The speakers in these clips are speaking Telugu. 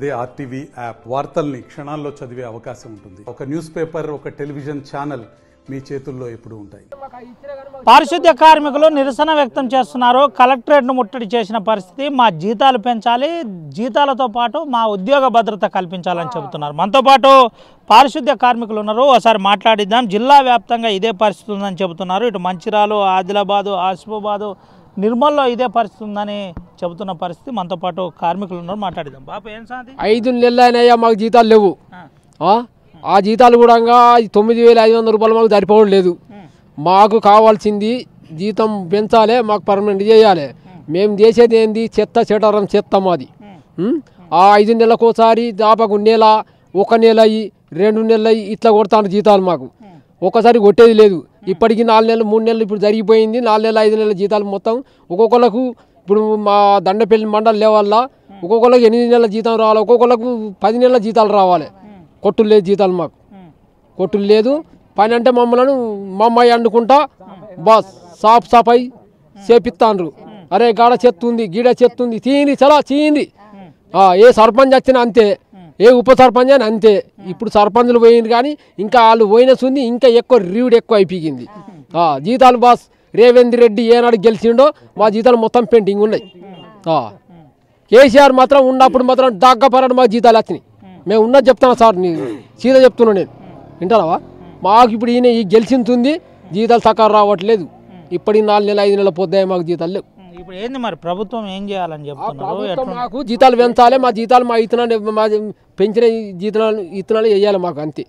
అదే ఆర్టీవీ యాప్ వార్తల్ని క్షణాల్లో చదివే అవకాశం ఉంటుంది. ఒక న్యూస్ పేపర్, ఒక టెలివిజన్ ఛానల్ మీ చేతుల్లో ఎప్పుడూ ఉంటాయి. పారిశుద్ధ్య కార్మికులు నిరసన వ్యక్తం చేస్తున్నారు. కలెక్టరేట్ను ముట్టడి చేసిన పరిస్థితి. మా జీతాలు పెంచాలి, జీతాలతో పాటు మా ఉద్యోగ భద్రత కల్పించాలని చెబుతున్నారు. మనతో పాటు పారిశుద్ధ్య కార్మికులు ఉన్నారు, ఒకసారి మాట్లాడిద్దాం. జిల్లా వ్యాప్తంగా ఇదే పరిస్థితి ఉందని చెబుతున్నారు. ఇటు మంచిర్యాల, ఆదిలాబాదు, ఆసిఫాబాదు, నిర్మల్లో ఇదే పరిస్థితి ఉందని చెబుతున్న పరిస్థితి. మనతో పాటు కార్మికులు ఉన్నారు, మాట్లాడిద్దాం. బాబు ఏం సాధి 5 నెలలు అయినాయా మాకు జీతాలు లేవు. ఆ జీతాలు కూడా 9,500 రూపాయలు మాకు సరిపోవడం లేదు. మాకు కావాల్సింది జీతం పెంచాలి, మాకు పర్మనెంట్ చేయాలి. మేము చేసేది ఏంది, చెత్త చెటారం చెత్త మాది. ఆ 5 నెలలకు ఒకసారి దాపాకు నెల, 1 నెల అయ్యి 2 నెలలు అయ్యి ఇట్లా కొడతాను జీతాలు. మాకు ఒకసారి కొట్టేది లేదు. ఇప్పటికి 4 నెలలు 3 నెలలు ఇప్పుడు జరిగిపోయింది. 4 నెలలు 5 నెలల జీతాలు మొత్తం ఒక్కొక్కరికి ఇప్పుడు మా దండపల్లి మండలి లెవెల్ల ఒక్కొక్కరికి 8 నెలల జీతం రావాలి, ఒక్కొక్కరికి 10 నెలల జీతాలు రావాలి. కొట్టులు లేదు జీతాలు, మాకు కొట్టులు లేదు. పని అంటే మమ్మల్ని మమ్మాయి అండుకుంటా బాస్ సాఫ్ సఫాయి చేపిస్తాండ్రు. అరే గాడ చెత్తుంది, గీడ చెత్తుంది, తీయండి చలా తీయండి. ఏ సర్పంచ్ వచ్చినా అంతే, ఏ ఉప సర్పంచ్ అని అంతే. ఇప్పుడు సర్పంచులు పోయింది కానీ ఇంకా వాళ్ళు పోయిన సుంది ఇంకా ఎక్కువ రీవుడు ఎక్కువ అయిపోయింది. జీతాలు బాస్ రేవంత్ రెడ్డి ఏనాడు గెలిచిండో మా జీతాలు మొత్తం పెండింగ్ ఉన్నాయి. కేసీఆర్ మాత్రం ఉన్నప్పుడు మాత్రం దగ్గపరని మాకు జీతాలు వచ్చినాయి. మేము ఉన్నది చెప్తాను సార్, నీ సీదా చెప్తున్నా నేను, వింటావా? మాకు ఇప్పుడు ఈయన ఈ గెలిచింది జీతాలు సకారం రావట్లేదు. ఇప్పటికి 4 నెలలు 5 నెలలు పొద్దాయి, మాకు జీతాలు లేవు. ఇప్పుడు ఏంది మరి ప్రభుత్వం ఏం చేయాలని చెప్తున్నారు? మాకు జీతాలు పెంచాలి, మా జీతాలు మా ఇతనాలు మా పెంచిన ఇతనాలు వేయాలి మాకు, అంతే.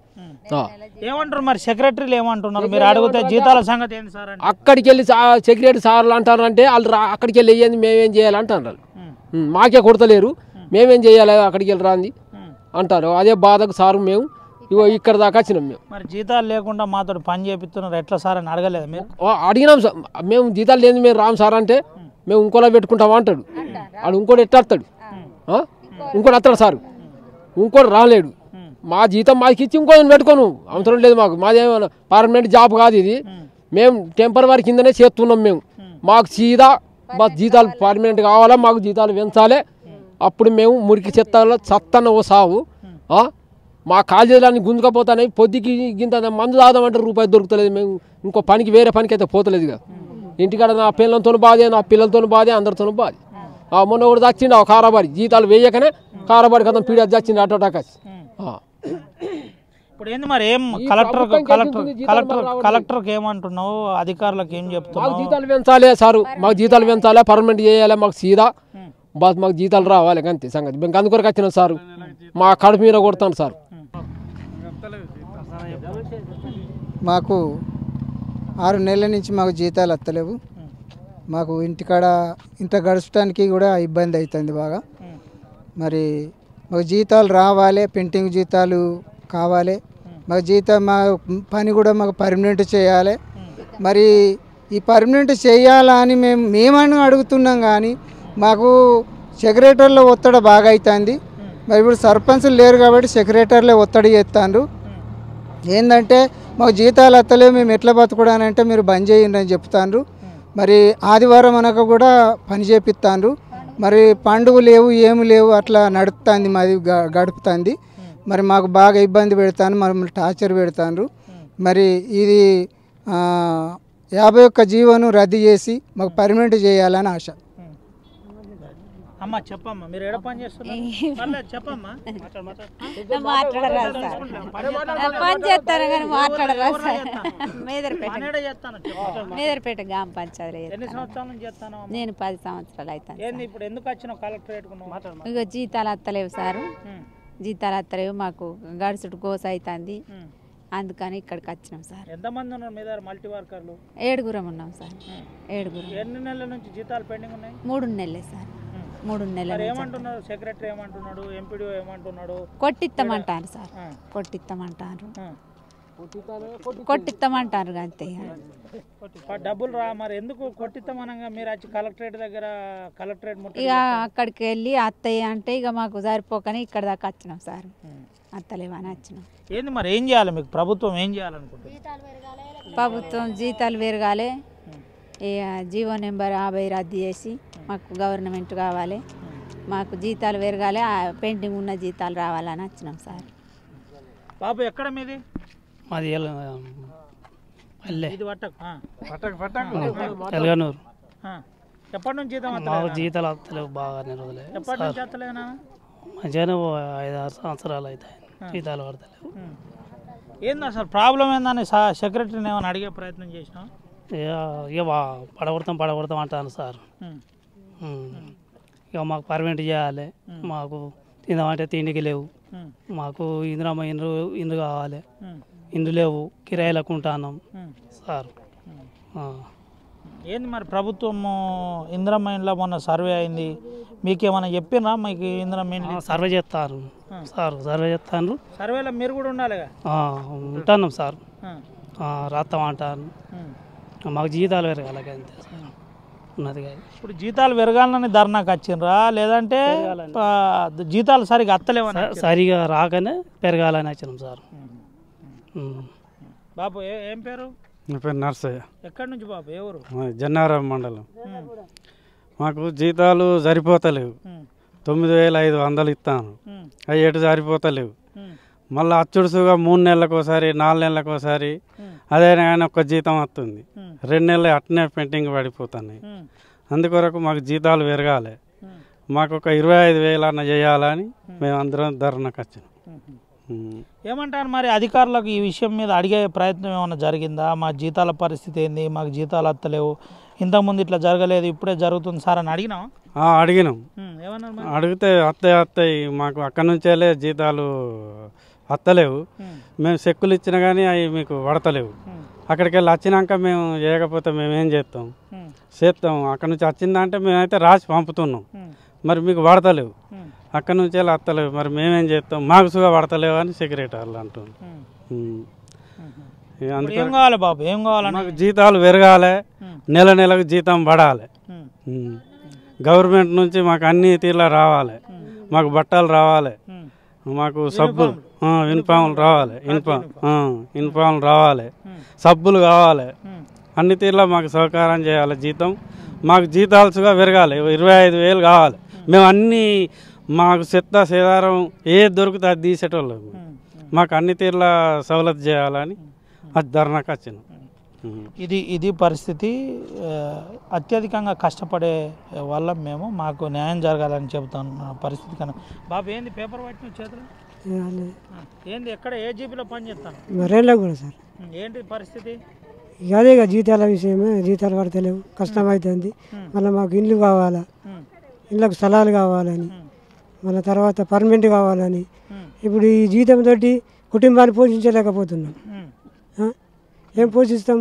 ఏమంటారు మరి సెక్రటరీలు ఏమంటున్నారు? మీరు అడిగితే జీతాల సంగతి ఏంటి సార్? అక్కడికి వెళ్ళి సెక్రటరీ సార్లు అంటారంటే వాళ్ళు అక్కడికి వెళ్ళి వేయండి, మేమేం చేయాలంటారు. మాకే కొడతలేరు, మేమేం చేయాలి అక్కడికి వెళ్ళి రాంది అంటారు. అదే బాధకు సార్ మేము ఇగో ఇక్కడ దాకా వచ్చినాం. మేము మరి జీతాలు లేకుండా మాతో పని చేపిస్తున్నారు ఎట్లా సార్ అని అడగలేదు మీరు? అడిగినాం సార్, మేము జీతాలు లేదు మేము రాము సార్ అంటే మేము ఇంకోలా పెట్టుకుంటామా అంటాడు. వాడు ఇంకోటి ఎట్టాడతాడు, ఇంకోటి వస్తాడు సార్, ఇంకోటి రాలేడు. మా జీతం మాకు ఇచ్చి ఇంకోటి పెట్టుకోను అవసరం లేదు మాకు. మాదేమన్నా పర్మనెంట్ జాబ్ కాదు ఇది, మేము టెంపరవరీ కిందనే చేస్తున్నాం. మేము మాకు సీదా మా జీతాలు పర్మనెంట్ కావాలా, మాకు జీతాలు పెంచాలి. అప్పుడు మేము మురికి చెత్తలో చత్తన్న ఓ సాగు. మా కాలేజీలన్నీ గుంజుకపోతాయి. పొద్దుకి గింత మందు తాగదామంటే రూపాయి దొరుకుతలేదు. మేము ఇంకో పనికి వేరే పనికి అయితే పోతలేదు ఇక. ఇంటికాడ నా పిల్లలతో బాధే, నా పిల్లలతో బాధే, అందరితో బాధే. మొన్న ఒకటి చచ్చిండు ఆ కారాబారి, జీతాలు వేయకనే కారాబారి కదా పీడియా చచ్చింది అటోటాకాసి. ఇప్పుడు ఏంది మరి ఏం కలెక్టర్కి ఏమంటున్నావు, అధికారులకు ఏం చెప్తున్నావు? జీతాలు పెంచాలి సారు, మాకు జీతాలు పెంచాలి, పర్మనెంట్ చేయాలి, మాకు సీదా బాస్ మాకు జీతాలు రావాలి అంతే సంగతి. మేము అందుకొరకు వచ్చినాం సారు, మా కడుపు మీద కొడతాను సార్. మాకు 6 నెలల నుంచి మాకు జీతాలు వస్తలేవు. మాకు ఇంటికాడ ఇంత గడచడానికి కూడా ఇబ్బంది అవుతుంది బాగా. మరి మాకు జీతాలు రావాలి, పెండింగ్ జీతాలు కావాలి. మాకు జీతం మా పని కూడా మాకు పర్మనెంట్ చేయాలి. మరి ఈ పర్మనెంట్ చేయాలని మేమని అడుగుతున్నాం కానీ మాకు సెక్రటరీలో ఒత్తిడి బాగా అవుతుంది. మరి ఇప్పుడు సర్పంచులు లేరు కాబట్టి సెక్రటరీలో ఒత్తిడి చేస్తాండ్రు. ఏంటంటే మాకు జీతాలు వస్తలేవు, మేము ఎట్లా బతుకుడానంటే మీరు బంద్ చేయండి అని చెప్తాండ్రు. మరి ఆదివారం అనక కూడా పని చేపిస్తాండ్రు. మరి పండుగ లేవు, ఏమి లేవు, అట్లా నడుపుతుంది, మాది గడుపుతుంది. మరి మాకు బాగా ఇబ్బంది పెడతాను, మమ్మల్ని టార్చర్ పెడతాండ్రు. మరి ఇది 51 జీవోను రద్దు చేసి మాకు పర్మనెంట్ చేయాలని ఆశ. అమ్మా చెప్పమ్మా, మీరు ఎక్కడ పని చేస్తున్నారు? చెప్పమ్మా. పని చేస్తాను కానీ మాట్లాడరా సార్. మేదర్పేట గ్రామ పంచాయతీ. ఎన్ని సంవత్సరాల నుంచి చేస్తాను? నేను 10 సంవత్సరాలు అవుతాను. ఇప్పుడు ఎందుకు వచ్చినావు కలెక్టరేట్? ఇక జీతాలు వస్తలేవు సారు, జీతాలు వస్తలేవు, మాకు గడుచుడు కోస అవుతుంది. అందుకని ఇక్కడికి వచ్చినాం సార్. ఎంతమంది ఉన్నారు మీ దగ్గర మల్టీ వర్కర్లు? 7 ఉన్నాం సార్. 7. ఎన్ని నెలల నుంచి జీతాలు పెండింగ్ ఉన్నాయి? 3 నెలలే సార్. 3 నెలలు. ఏమంటున్నారు సెక్రటరీ, ఏమంటున్నాడు ఎంపీడీ, ఏమంటున్నాడు? కొట్టిస్తామంటారు సార్, కొట్టిస్తామంటారు అంతే. డబ్బులు రా మరి ఎందుకు కొట్టిస్తామనగా మీరు వచ్చి కలెక్టరేట్ దగ్గర ఇక అక్కడికి వెళ్ళి అత్తయ్య అంటే ఇక మాకు సరిపోకని ఇక్కడ దాకా వచ్చినాం సార్. అత్తలేవని వచ్చినాం. ఏంది మరి ఏం చేయాలి మీకు ప్రభుత్వం ఏం చేయాలనుకుంటుంది? ప్రభుత్వం జీతాలు పెరగాలి, జీవో నెంబర్ 50 రద్దు చేసి మాకు గవర్నమెంట్ కావాలి. మాకు జీతాలు పెరగాలి, ఆ పెండింగ్ ఉన్న జీతాలు రావాలని వచ్చినాం సార్. బాబు ఎక్కడ మీది? మాది పల్లె ఇది పట్టకు ఎలగనూరు. ఎప్పటి నుంచి జీతం మాకు వస్తలేదు? జీతాలు వస్తలేవు బాగా రోజులే ఎప్పటి నుంచి వస్తలేనా? మంచిగానే 5-6 సంవత్సరాలు అవుతాయి జీతాలు పడతలేవు. ఏంది అసలు ప్రాబ్లం ఏందని సెక్రటరీని ఏమైనా అడిగే ప్రయత్నం చేసినాం? ఇక పడగొడతాం అంటాను సార్. ఇక మాకు పర్మనెంట్ చేయాలి, మాకు తిందామంటే తిండికి లేవు, మాకు ఇంద్రమ్మ ఇండ్లు కావాలి, ఇండ్లు లేవు, కిరాయిలకు ఉంటాను సార్. ఏంది మరి ప్రభుత్వం ఇందిరమ్మ ఇండ్ల మొన్న సర్వే అయింది, మీకేమైనా చెప్పినా? మీకు ఇందిరమ్మ ఇండ్లు సర్వే చేస్తారు సార్, సర్వే చేస్తాను. సర్వేలో మీరు కూడా ఉండాలిగా? ఉంటాను సార్, రాస్తాం అంటాను. మాకు జీతాలు పెరగాలి అంతే సార్, ఉన్నది కాదు. ఇప్పుడు జీతాలు పెరగాలని ధర్నాకు వచ్చిండ్రా, లేదంటే జీతాలు సరిగా అత్తలేవని? సరిగా రాకనే పెరగాలని వచ్చినాం సార్. బాబు ఏం పేరు? నా పేరు నర్సయ్య. ఎక్కడి నుంచి బాబు? ఎవరు? జన్నారం మండలం. మాకు జీతాలు సరిపోతలేవు. 9,500 ఇస్తాను, అవి ఎటు సరిపోతలేవు. మళ్ళీ అచ్చుడుసుగా 3 నెలలకు ఒకసారి 4 నెలలకు ఒకసారి అదే కానీ ఒక్క జీతం వస్తుంది. 2 నెలలు అట్నే పెండింగ్ పడిపోతున్నాయి. అందుకొరకు మాకు జీతాలు పెరగాలి, మాకు ఒక 25,000 అన్న చేయాలని మేము అందరం ధర్నాకు వచ్చినాం. ఏమంటారు మరి అధికారులకు ఈ విషయం మీద అడిగే ప్రయత్నం ఏమైనా జరిగిందా? మా జీతాల పరిస్థితి ఏంది, మాకు జీతాలు వస్తలేవు, ఇంతకుముందు ఇట్లా జరగలేదు, ఇప్పుడే జరుగుతుంది సార్ అని అడిగినాం? అడిగినాం. ఏమన్నారు? అడిగితే వస్తాయి మాకు అక్కడి నుంచేలే జీతాలు వస్తలేవు, మేము చెక్కులు ఇచ్చినా కానీ అవి మీకు పడతలేవు, అక్కడికి వెళ్ళి వచ్చినాక మేము చేయకపోతే మేము ఏం చేస్తాం? అక్కడి నుంచి వచ్చిందంటే మేమైతే రాసి పంపుతున్నాం, మరి మీకు పడతలేవు, అక్కడి నుంచి వెళ్ళి వస్తలేవు, మరి మేమేం చేస్తాం? మాకు సుగా పడతలేవు అని సెక్రటరీలు అంటున్నాం. ఏం కావాలి బాబు, ఏం కావాలి? మాకు జీతాలు పెరగాలి, నెలకు జీతం పడాలి, గవర్నమెంట్ నుంచి మాకు అన్ని తీర్లా రావాలి, మాకు బట్టలు రావాలి, మాకు సబ్బులు యూనిఫామ్లు రావాలి, యూనిఫామ్లు రావాలి, సబ్బులు కావాలి, అన్ని తీర్లా మాకు సహకారం చేయాలి. జీతం మాకు జీతాలుగా పెరగాలి, 25,000 కావాలి. మేము అన్నీ మాకు చెత్త సేదారం ఏది దొరికితే అది తీసేటోళ్ళం, మాకు అన్ని తీర్లా సవలతు చేయాలని అది ధర్నాకు వచ్చినాం. ఇది పరిస్థితి. అత్యధికంగా కష్టపడే వల్ల మేము మాకు న్యాయం జరగాలని చెబుతాను పరిస్థితి కన్నా. బాబు ఏంది పేపర్ పట్టిన చేతులు? ఏంది ఎక్కడ ఏ జీబీలో పని చేస్తాను? మరేలా కూడా సార్. ఏంటి పరిస్థితి? అదే జీతాల విషయమే, జీతాలు పడతలేవు, కష్టం అవుతుంది. మళ్ళీ మాకు ఇండ్లు కావాలా, ఇళ్ళకు స్థలాలు కావాలని, మళ్ళీ తర్వాత పర్మనెంట్ కావాలని. ఇప్పుడు ఈ జీతంతో కుటుంబాన్ని పోషించలేకపోతున్నాం. ఏం పోషిస్తాం?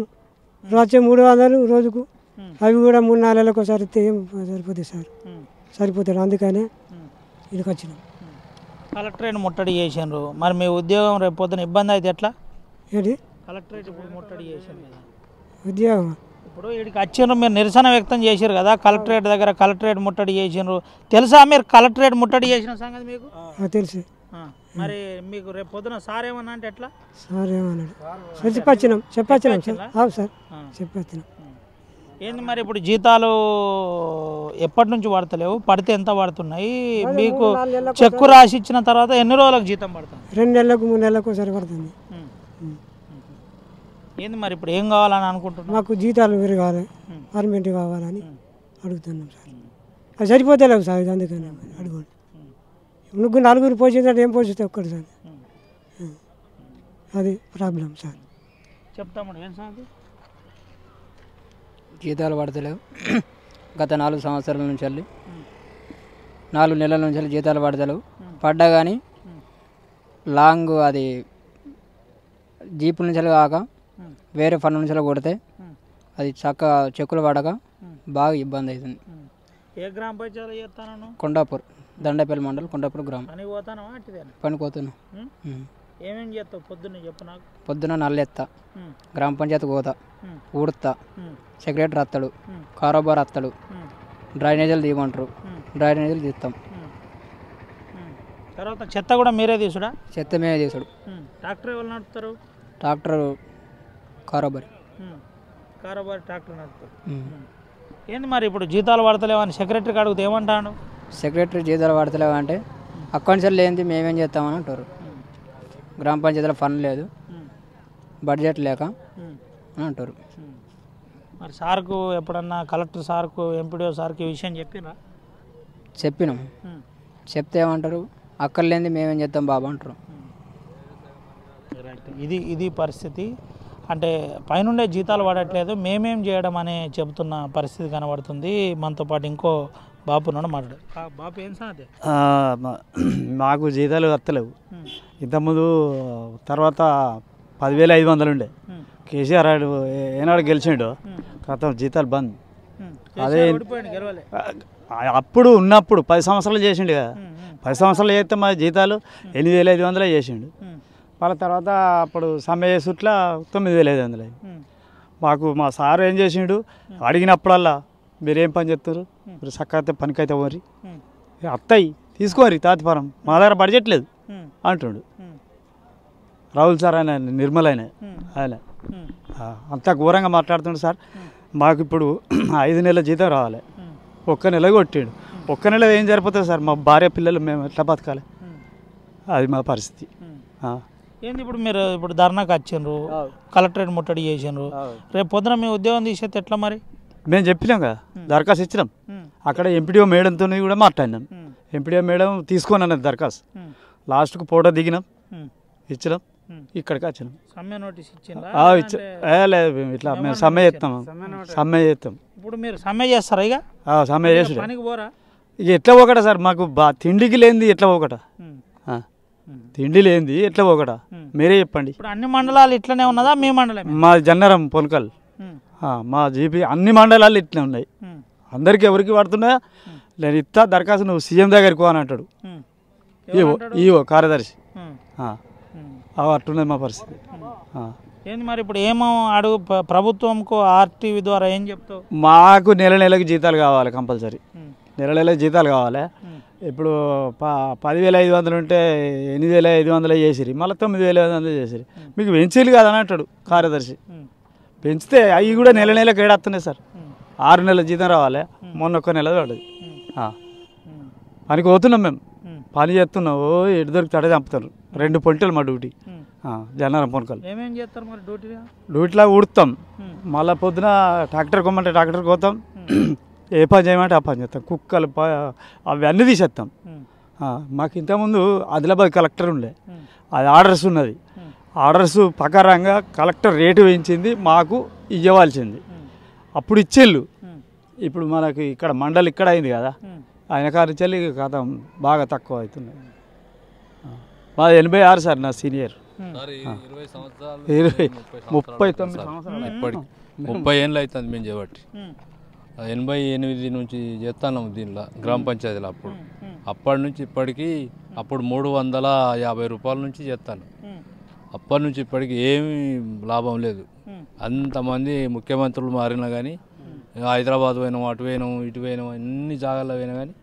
వచ్చే 300 రోజుకు, అవి కూడా 3-4 నెలలకు ఒకసారి ఇస్తే ఏం సరిపోతాయి సార్? సరిపోతాడు. అందుకనే ఇదికి వచ్చినాం. కలెక్టరేట్ ముట్టడి చేసిండ్రు, మరి మీ ఉద్యోగం రేపు పొద్దున ఇబ్బంది అయితే ఎట్లా? ఏంటి కలెక్టరేట్ ఇప్పుడు ముట్టడి చేసిండ్రు కదా, ఉద్యోగం ఇప్పుడు వీడికి వచ్చిండ్రు, మీరు నిరసన వ్యక్తం చేసారు కదా కలెక్టరేట్ దగ్గర, కలెక్టరేట్ ముట్టడి చేసిండ్రు. తెలుసా మీరు కలెక్టరేట్ ముట్టడి చేసిన సంగతి మీకు? తెలుసు. మరి మీకు రేపు పొద్దున సార్ ఏమన్నా అంటే ఎట్లా? సార్ ఏమన్నాడు? చెప్పొచ్చినాం సార్, సార్ చెప్పొచ్చినాం. ఏంది మరి ఇప్పుడు జీతాలు ఎప్పటి నుంచి పడతలేవు? పడితే ఎంత పడుతున్నాయి? మీకు చెక్కు రాసి ఇచ్చిన తర్వాత ఎన్ని రోజులకు జీతం పడుతుంది? 2 నెలలకు 3 నెలలకు ఒకసారి పడుతుంది. ఏంది మరి ఇప్పుడు ఏం కావాలని అనుకుంటున్నాం? మాకు జీతాలు పెరగాలి, పర్మనెంట్ కావాలని అడుగుతున్నాం సార్. అది సరిపోతలేవు సార్, ఇది అందుకని అడుగుండి. 4 పోషించాలంటే ఏం పోషిస్తాయి ఒక్కటి సార్? అది ప్రాబ్లం సార్. చెప్తాము ఏం సార్? జీతాలు పడతలేవు. గత 4 సంవత్సరాల నుంచి వెళ్ళి 4 నెలల నుంచి వెళ్ళి జీతాలు పడతలేవు. పడ్డా కానీ లాంగ్ అది జీపుల నుంచి కాక వేరే ఫండ్ నుంచి కొడితే అది చక్కగా చెక్కులు పడక బాగా ఇబ్బంది అవుతుంది. ఏ గ్రామ పంచాయతీ చేస్తాను? కొండాపూర్, దండపల్లి మండలం, కొండాపూర్ గ్రామం. పనికి పోతానా? పనికి పోతున్నా. ఏమేమి చేస్తావు పొద్దున్న చెప్పు నాకు. పొద్దున నల్లెత్తా, గ్రామ పంచాయతీ పోతా, ఊడుతా, సెక్రటరీ వస్తాడు, కారోబార్ వస్తాడు, డ్రైనేజీలు తీయమంటారు, డ్రైనేజీలు తీస్తాం. తర్వాత చెత్త కూడా మీరే తీసుడా? చెత్త మేమే తీసుడు. ట్రాక్టర్ ఎవరు నడుపుతారు? ట్రాక్టర్ కారోబారి. ట్రాక్టర్ నడుపుతారు. ఏంది మరి ఇప్పుడు జీతాలు పడతలేవని సెక్రటరీకి అడిగితే ఏమంటాడు? సెక్రటరీ జీతాలు పడతలేవు అంటే అకౌంట్స్ లేనిది మేమేం చేస్తామని అంటారు. గ్రామ పంచాయతీలో ఫండ్ లేదు, బడ్జెట్ లేక అని అంటారు. మరి సార్కు ఎప్పుడన్నా కలెక్టర్ సార్కు ఎంపీడీఓ సార్కి ఈ విషయం చెప్పినాం. చెప్తే ఏమంటారు, అక్కర్లేనిది మేమేం చేస్తాం బాబా అంటారు. ఇది పరిస్థితి. అంటే పైనుండే జీతాలు పడట్లేదు, మేమేం చేయడం అని చెబుతున్న పరిస్థితి కనబడుతుంది. మనతో పాటు ఇంకో బాపు ఉన్నాడు, మాట్లాడు. బాపు ఏం సాధ్య? మాకు జీతాలు వస్తలేవు. ఇంతకుముందు తర్వాత 10,500 ఉండే. కేసీఆర్ ఏనాడు గెలిచిండో క్రితం జీతాలు బంద్. అదే అప్పుడు ఉన్నప్పుడు 10 సంవత్సరాలు చేసిండు కదా. 10 సంవత్సరాలు చేస్తే మా జీతాలు 8,500 చేసిండు. వాళ్ళ తర్వాత అప్పుడు సమ్మె చేసుట్లా 9,500. మాకు మా సార్ ఏం చేసిండు, అడిగినప్పుడల్లా మీరేం పని చెప్తారు, మీరు చక్కగా పనికైతే పోరి, అత్తయ్యి తీసుకోరి తాతిపురం, మా దగ్గర బడ్జెట్ లేదు అంటుండు. రాహుల్ సార్ ఆయన నిర్మల్ ఆయన అంతా ఘోరంగా మాట్లాడుతుండు. సార్ మాకు ఇప్పుడు 5 నెలల జీతం రావాలి, ఒక్క నెల కొట్టిండు. ఒక్క నెల ఏం సరిపోతుంది సార్, మా భార్య పిల్లలు మేము ఎట్లా బతకాలి, అది మా పరిస్థితి. ఏంది ఇప్పుడు మీరు ధర్నాకు వచ్చిండ్రు, కలెక్టరేట్ ముట్టడి చేసిండ్రు, రేపు పొద్దున మీ ఉద్యోగం తీసేస్తే ఎట్లా మరి? మేము చెప్పినాం కదా, దరఖాస్తు ఇచ్చినాం. అక్కడ ఎంపీడీఓ మేడంతో కూడా మాట్లాడినాం. ఎంపీడీఓ మేడం తీసుకొని అన్నది దరఖాస్తు. లాస్ట్కు ఫోటో దిగినాం, ఇచ్చినాం, ఇక్కడికి వచ్చినాం. సమ్మె నోటీస్ ఇచ్చిందా? లేదు, ఇట్లా మేము సమ్మె చేస్తాం. సమ్మె చేస్తాం. ఇప్పుడు మీరు సమ్మె చేస్తారా? ఇక సమ్మె చేసి పనికి పోరా? ఇక ఎట్లా ఒకట సార్, మాకు తిండికి లేనిది ఎట్లా ఒకట, తిండి లేనిది ఎట్లా ఒకట, మీరే చెప్పండి. ఇప్పుడు అన్ని మండలాలు ఇట్లనే ఉన్నదా? మీ మండలం? మా జన్నరం పొనకల్, మా జీపీ అన్ని మండలాలు ఇట్లా ఉన్నాయి. అందరికి ఎవరికి పడుతున్నాయా, నేను ఇస్తా దరఖాస్తు, నువ్వు సీఎం దగ్గరికి అని అంటాడు. ఈవో కార్యదర్శి అట్టున్నది మా పరిస్థితి. ఏంది మరి ఇప్పుడు ఏమో అడుగు ప్రభుత్వంకు ఆర్టీవీ ద్వారా ఏం చెప్తావు? మాకు నెలకి జీతాలు కావాలి, కంపల్సరీ నెలకి జీతాలు కావాలి. ఇప్పుడు 10,500 ఉంటే 8,500 చేసిరి, మళ్ళీ 9,500 చేసిరి. మీకు పెంచిలు కాదని అంటాడు కార్యదర్శి. పెంచితే అవి కూడా నెలకి ఏడేస్తున్నాయి సార్. 6 నెలల జీతం రావాలి, మొన్న ఒక్క నెల పడదు. పనికి పోతున్నాం మేము, పని చేస్తున్నాం. ఎటు దొరికి చంపుతారు. 2 పొంటలు మా డ్యూటీ జన్నారం పొనకలు. డ్యూటీలో ఉడతాం, మళ్ళీ పొద్దున ట్రాక్టర్ కొమ్మంటే ట్రాక్టర్ పోతాం, ఏ పని చేయమంటే ఆ పని చేస్తాం. కుక్కలు అవి అన్నీ తీసేస్తాం. మాకు ఇంతకుముందు ఆదిలాబాద్ కలెక్టర్ ఉండే, అది ఆర్డర్స్ ఉన్నది. ఆర్డర్స్ ప్రకారంగా కలెక్టర్ రేటు పెంచింది, మాకు ఇవ్వాల్సింది. అప్పుడు ఇచ్చేళ్ళు. ఇప్పుడు మనకి ఇక్కడ మండలి ఇక్కడ అయింది కదా, ఆయన కారించాలి కథ బాగా తక్కువ అవుతున్నాయి. మాది 86 సార్, నా సీనియర్. 29 సంవత్సరాలు 30 ఏళ్ళు అవుతుంది మేము చేయబట్టి. 88 నుంచి చేస్తున్నాం దీనిలో గ్రామ పంచాయతీలో. అప్పటి నుంచి ఇప్పటికీ అప్పుడు 350 రూపాయల నుంచి చేస్తాను. అప్పటి నుంచి ఇప్పటికి ఏమీ లాభం లేదు. అంతమంది ముఖ్యమంత్రులు మారినా కానీ, హైదరాబాద్ పోయినాం, అటు పోయినాం, ఇటు పోయినాం, అన్ని జాగాల్లో పోయినా కానీ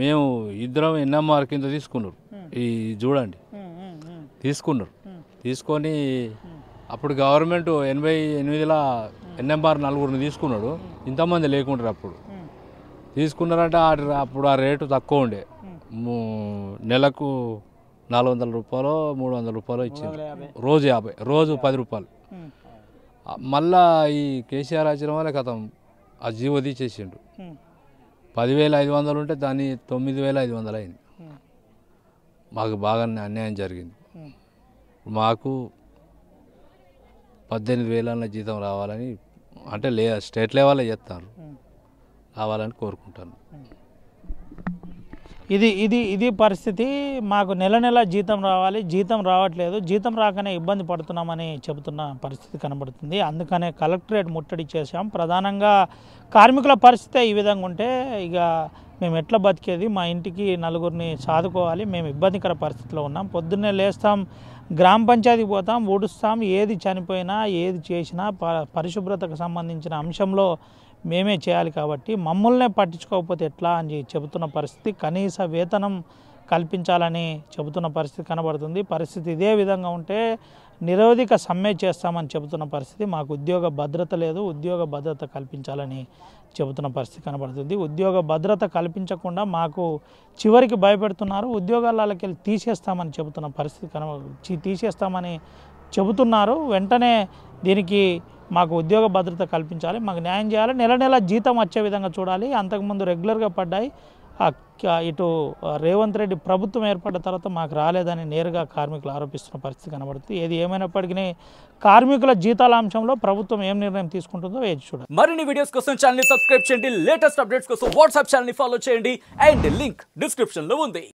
మేము ఇద్దరం ఎన్ఎంఆర్ కింద తీసుకున్నారు. ఈ చూడండి తీసుకున్నారు. తీసుకొని అప్పుడు గవర్నమెంట్ 88లో ఎన్ఎంఆర్ 4 తీసుకున్నాడు. ఇంతమంది లేకుంటారు. అప్పుడు తీసుకున్నారంటే అప్పుడు ఆ రేటు తక్కువ ఉండే. నెలకు 400 రూపాయలు 300 రూపాయలు ఇచ్చింది. రోజు 50, రోజు 10 రూపాయలు. మళ్ళా ఈ కేసీఆర్ వచ్చిన వల్ల కథం ఆ జీవో తీసేసిండు. 10,500 ఉంటే దాన్ని 9,500 అయింది. మాకు బాగా అన్యాయం జరిగింది. మాకు 18,000 జీతం రావాలని, అంటే స్టేట్ లెవెల్లో చేస్తారు, రావాలని కోరుకుంటాను. ఇది పరిస్థితి. మాకు నెల జీతం రావాలి, జీతం రావట్లేదు, జీతం రాకనే ఇబ్బంది పడుతున్నామని చెబుతున్న పరిస్థితి కనబడుతుంది. అందుకనే కలెక్టరేట్ ముట్టడి చేశాం. ప్రధానంగా కార్మికుల పరిస్థితి ఈ విధంగా ఉంటే ఇక మేము ఎట్లా బతికేది, మా ఇంటికి నలుగురిని సాదుకోవాలి, మేము ఇబ్బందికర పరిస్థితిలో ఉన్నాం. పొద్దున్నే లేస్తాం, గ్రామ పంచాయతీకి పోతాం, ఊడుస్తాం, ఏది చనిపోయినా ఏది చేసినా పరిశుభ్రతకు సంబంధించిన అంశంలో మేమే చేయాలి. కాబట్టి మమ్మల్నే పట్టించుకోకపోతే ఎట్లా అని చెబుతున్న పరిస్థితి. కనీస వేతనం కల్పించాలని చెబుతున్న పరిస్థితి కనబడుతుంది. పరిస్థితి ఇదే విధంగా ఉంటే నిరవధిక సమ్మె చేస్తామని చెబుతున్న పరిస్థితి. మాకు ఉద్యోగ భద్రత లేదు, ఉద్యోగ భద్రత కల్పించాలని చెబుతున్న పరిస్థితి కనబడుతుంది. ఉద్యోగ భద్రత కల్పించకుండా మాకు చివరికి భయపెడుతున్నారు, ఉద్యోగాలకి వెళ్ళి తీసేస్తామని చెబుతున్న పరిస్థితి తీసేస్తామని చెబుతున్నారు. వెంటనే దీనికి మాకు ఉద్యోగ భద్రత కల్పించాలి, మాకు న్యాయం చేయాలి, నెల నెల జీతం వచ్చే విధంగా చూడాలి. అంతకుముందు రెగ్యులర్గా పడ్డాయి, ఇటు రేవంత్ రెడ్డి ప్రభుత్వం ఏర్పడ్డ తర్వాత మాకు రాలేదని నేరుగా కార్మికులు ఆరోపిస్తున్న పరిస్థితి కనబడుతుంది. ఏది ఏమైనప్పటికీ కార్మికుల జీతాల అంశంలో ప్రభుత్వం ఏం నిర్ణయం తీసుకుంటుందో వేచి చూడాలి. మరిన్ని వీడియోస్ కోసం ఛానల్ ని సబ్స్క్రైబ్ చేయండి, లేటెస్ట్ అప్డేట్స్ కోసం వాట్సాప్ ఛానల్ ని ఫాలో చేయండి అండ్ లింక్ డిస్క్రిప్షన్ లో ఉంది.